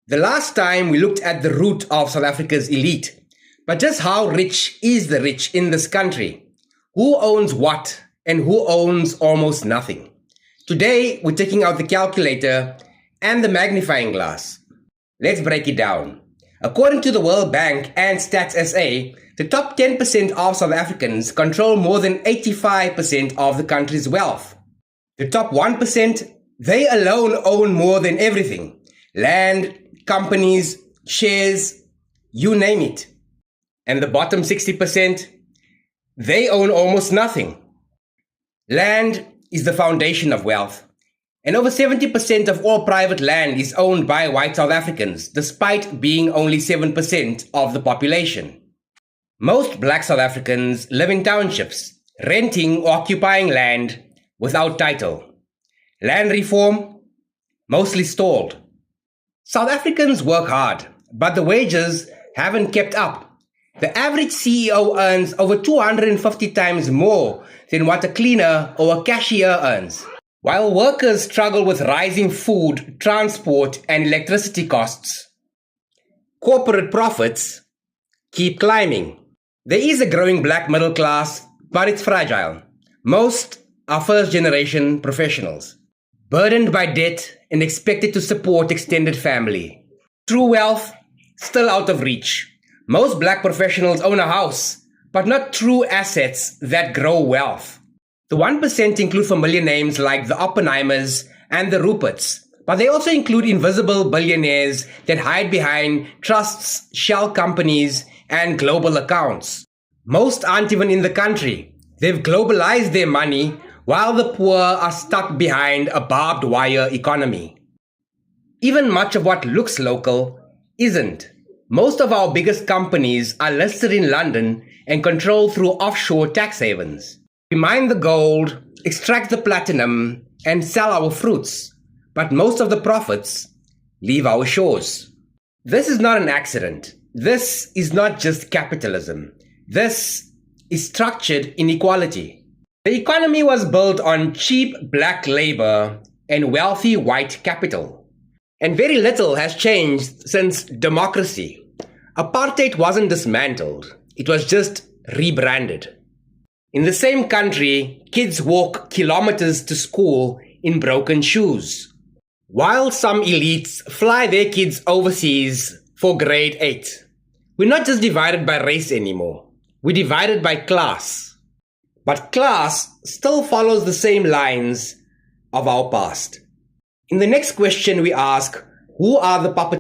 The last time we looked at the root of South Africa's elite, but just how rich is the rich in this country? Who owns what and who owns almost nothing? Today, we're taking out the calculator and the magnifying glass. Let's break it down. According to the World Bank and Stats SA, the top 10% of South Africans control more than 85% of the country's wealth. The top 1%, they alone own more than everything. Land, companies, shares, you name it. And the bottom 60%, they own almost nothing. Land is the foundation of wealth. And over 70% of all private land is owned by white South Africans, despite being only 7% of the population. Most black South Africans live in townships, renting or occupying land without title. Land reform, mostly stalled. South Africans work hard, but the wages haven't kept up. The average CEO earns over 250 times more than what a cleaner or a cashier earns. While workers struggle with rising food, transport, and electricity costs, corporate profits keep climbing. There is a growing black middle class, but it's fragile. Most are first-generation professionals, burdened by debt and expected to support extended family. True wealth, still out of reach. Most black professionals own a house, but not true assets that grow wealth. The 1% include familiar names like the Oppenheimers and the Ruperts, but they also include invisible billionaires that hide behind trusts, shell companies, and global accounts. Most aren't even in the country. They've globalized their money, while the poor are stuck behind a barbed wire economy. Even much of what looks local isn't. Most of our biggest companies are listed in London and controlled through offshore tax havens. We mine the gold, extract the platinum, and sell our fruits, but most of the profits leave our shores. This is not an accident. This is not just capitalism. This is structured inequality. The economy was built on cheap black labor and wealthy white capital. And very little has changed since democracy. Apartheid wasn't dismantled. It was just rebranded. In the same country, kids walk kilometers to school in broken shoes, while some elites fly their kids overseas for grade 8. We're not just divided by race anymore. We're divided by class. But class still follows the same lines of our past. In the next question we ask, who are the puppets?